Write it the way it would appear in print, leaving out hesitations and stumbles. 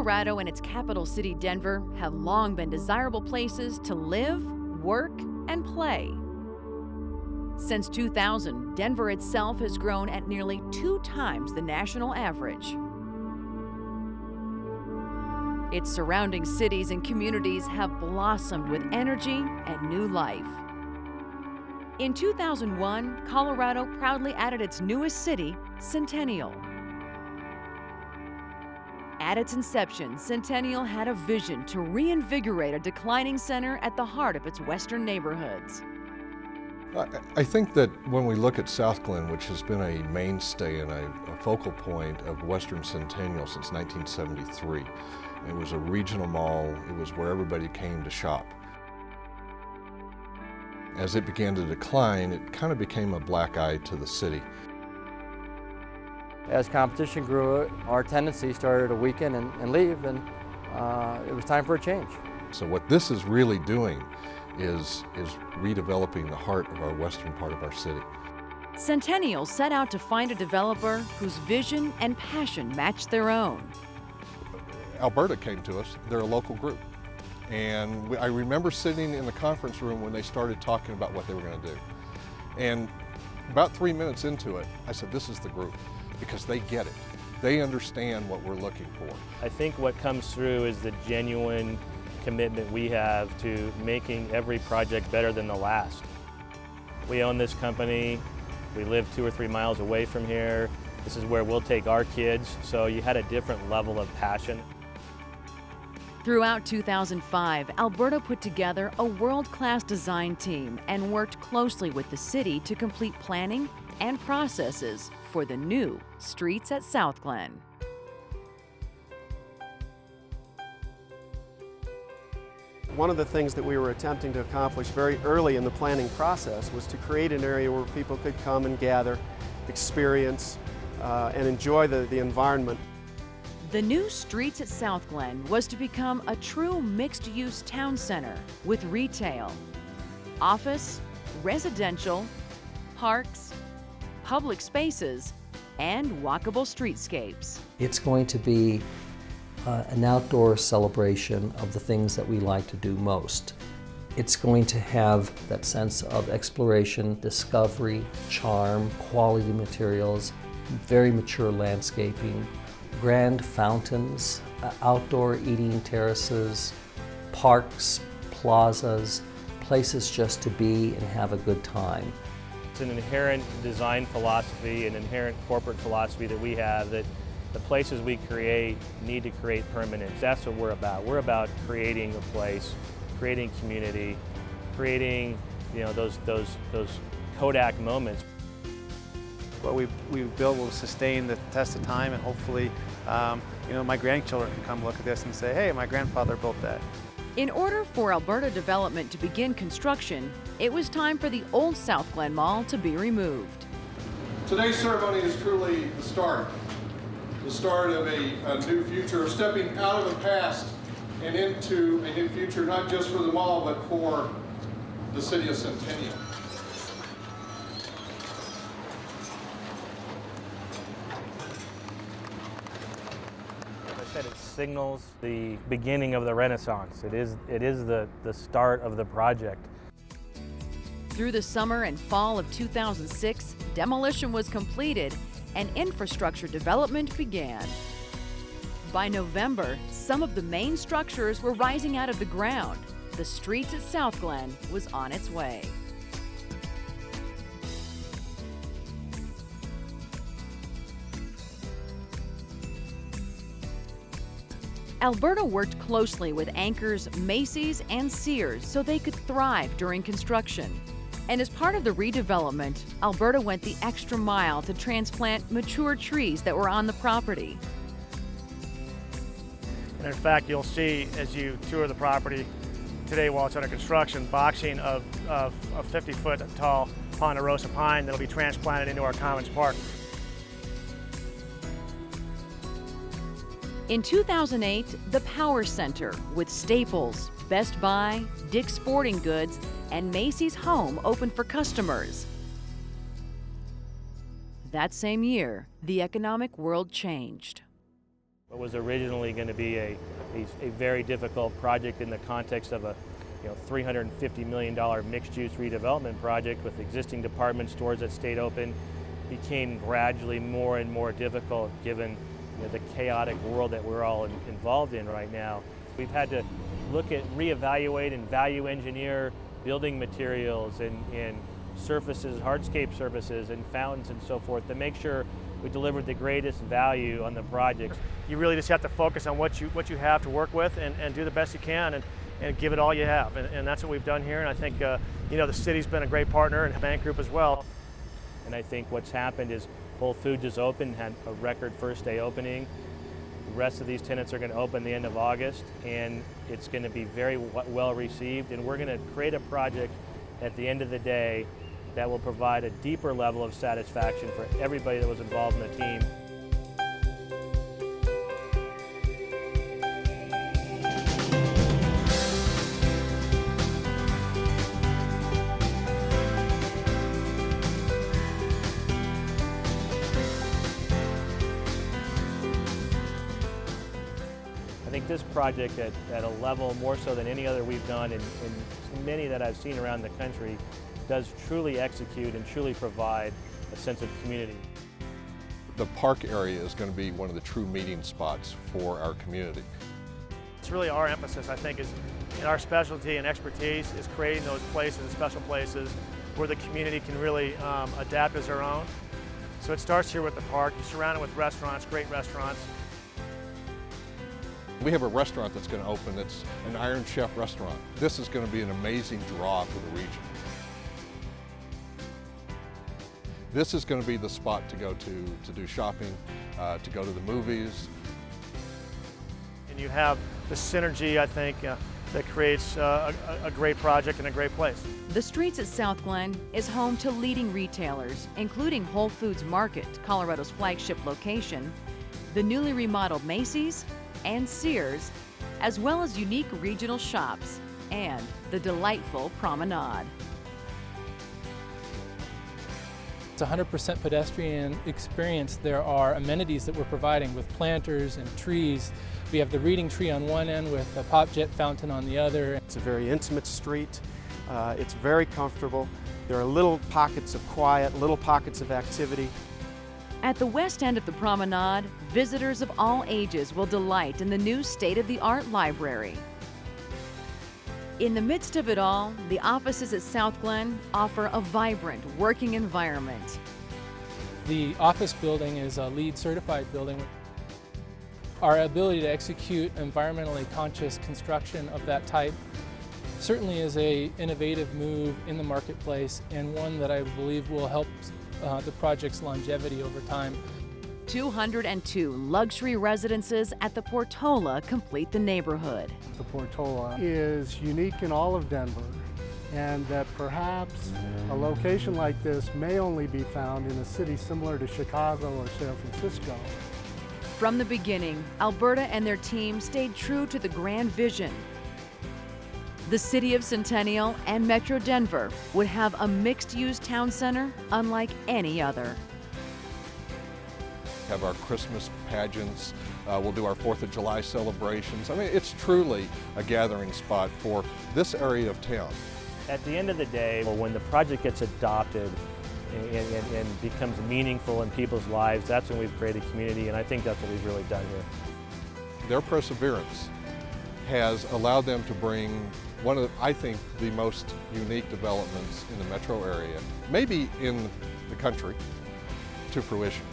Colorado and its capital city, Denver, have long been desirable places to live, work, and play. Since 2000, Denver itself has grown at nearly 2 times the national average. Its surrounding cities and communities have blossomed with energy and new life. In 2001, Colorado proudly added its newest city, Centennial. At its inception, Centennial had a vision to reinvigorate a declining center at the heart of its western neighborhoods. I think that when we look at Southglenn, which has been a mainstay and a focal point of Western Centennial since 1973, it was a regional mall, it was where everybody came to shop. As it began to decline, it kind of became a black eye to the city. As competition grew, our tendency started to weaken and leave, and it was time for a change. So what this is really doing is redeveloping the heart of our western part of our city. Centennial set out to find a developer whose vision and passion matched their own. Alberta came to us, they're a local group. And I remember sitting in the conference room when they started talking about what they were going to do. And about 3 minutes into it, I said, this is the group, because they get it. They understand what we're looking for. I think what comes through is the genuine commitment we have to making every project better than the last. We own this company. We live 2 or 3 miles away from here. This is where we'll take our kids, so you had a different level of passion. Throughout 2005, Alberta put together a world-class design team and worked closely with the city to complete planning and processes for the new Streets at Southglenn. One of the things that we were attempting to accomplish very early in the planning process was to create an area where people could come and gather, experience, and enjoy the environment. The new Streets at Southglenn was to become a true mixed-use town center with retail, office, residential, parks, public spaces, and walkable streetscapes. It's going to be an outdoor celebration of the things that we like to do most. It's going to have that sense of exploration, discovery, charm, quality materials, very mature landscaping, grand fountains, outdoor eating terraces, parks, plazas, places just to be and have a good time. It's an inherent design philosophy, an inherent corporate philosophy that we have, that the places we create need to create permanence. That's what we're about. We're about creating a place, creating community, creating, those Kodak moments. What we've built will sustain the test of time, and hopefully, my grandchildren can come look at this and say, hey, my grandfather built that. In order for Alberta Development to begin construction, it was time for the old Southglenn Mall to be removed. Today's ceremony is truly the start of a new future, stepping out of the past and into a new future, not just for the mall, but for the city of Centennial. It signals the beginning of the Renaissance. It is the start of the project. Through the summer and fall of 2006, demolition was completed and infrastructure development began. By November, some of the main structures were rising out of the ground. The Streets at Southglenn was on its way. Alberta worked closely with anchors Macy's and Sears so they could thrive during construction. And as part of the redevelopment, Alberta went the extra mile to transplant mature trees that were on the property. And in fact, you'll see as you tour the property today while it's under construction, boxing of 50-foot tall ponderosa pine that'll be transplanted into our Commons Park. In 2008, the Power Center with Staples, Best Buy, Dick's Sporting Goods, and Macy's Home opened for customers. That same year, the economic world changed. It was originally going to be a very difficult project in the context of a $350 million mixed-use redevelopment project with existing department stores that stayed open. Became gradually more and more difficult given the chaotic world that we're all involved in right now. We've had to look at, reevaluate and value engineer building materials and surfaces, hardscape surfaces and fountains and so forth to make sure we delivered the greatest value on the projects. You really just have to focus on what you have to work with and do the best you can and give it all you have. And that's what we've done here. And I think the city's been a great partner and Bank Group as well. And I think what's happened is Whole Foods is open, had a record first day opening. The rest of these tenants are going to open the end of August, and it's going to be very well received. And we're going to create a project at the end of the day that will provide a deeper level of satisfaction for everybody that was involved in the team. I think this project at a level more so than any other we've done and many that I've seen around the country does truly execute and truly provide a sense of community. The park area is going to be one of the true meeting spots for our community. It's really our emphasis, I think, is in our specialty and expertise is creating those places and special places where the community can really adapt as their own. So it starts here with the park. You surround it with restaurants, great restaurants. We have a restaurant that's going to open. It's an Iron Chef restaurant. This is going to be an amazing draw for the region. This is going to be the spot to go to do shopping, to go to the movies. And you have the synergy, I think, that creates a great project and a great place. The Streets at Southglenn is home to leading retailers, including Whole Foods Market, Colorado's flagship location, the newly remodeled Macy's, and Sears, as well as unique regional shops and the delightful promenade. It's a 100% pedestrian experience. There are amenities that we're providing with planters and trees. We have the reading tree on one end with a pop jet fountain on the other. It's a very intimate street. It's very comfortable. There are little pockets of quiet, little pockets of activity. At the west end of the promenade, visitors of all ages will delight in the new state-of-the-art library. In the midst of it all, the offices at Southglenn offer a vibrant working environment. The office building is a LEED certified building. Our ability to execute environmentally conscious construction of that type certainly is an innovative move in the marketplace and one that I believe will help the project's longevity over time. 202 luxury residences at the Portola complete the neighborhood. The Portola is unique in all of Denver, and that perhaps a location like this may only be found in a city similar to Chicago or San Francisco. From the beginning, Alberta and their team stayed true to the grand vision. The city of Centennial and Metro Denver would have a mixed-use town center unlike any other. Have our Christmas pageants, we'll do our 4th of July celebrations. I mean, it's truly a gathering spot for this area of town. At the end of the day, when the project gets adopted and becomes meaningful in people's lives, that's when we've created community, and I think that's what we've really done here. Their perseverance has allowed them to bring one of, I think, the most unique developments in the metro area, maybe in the country, to fruition.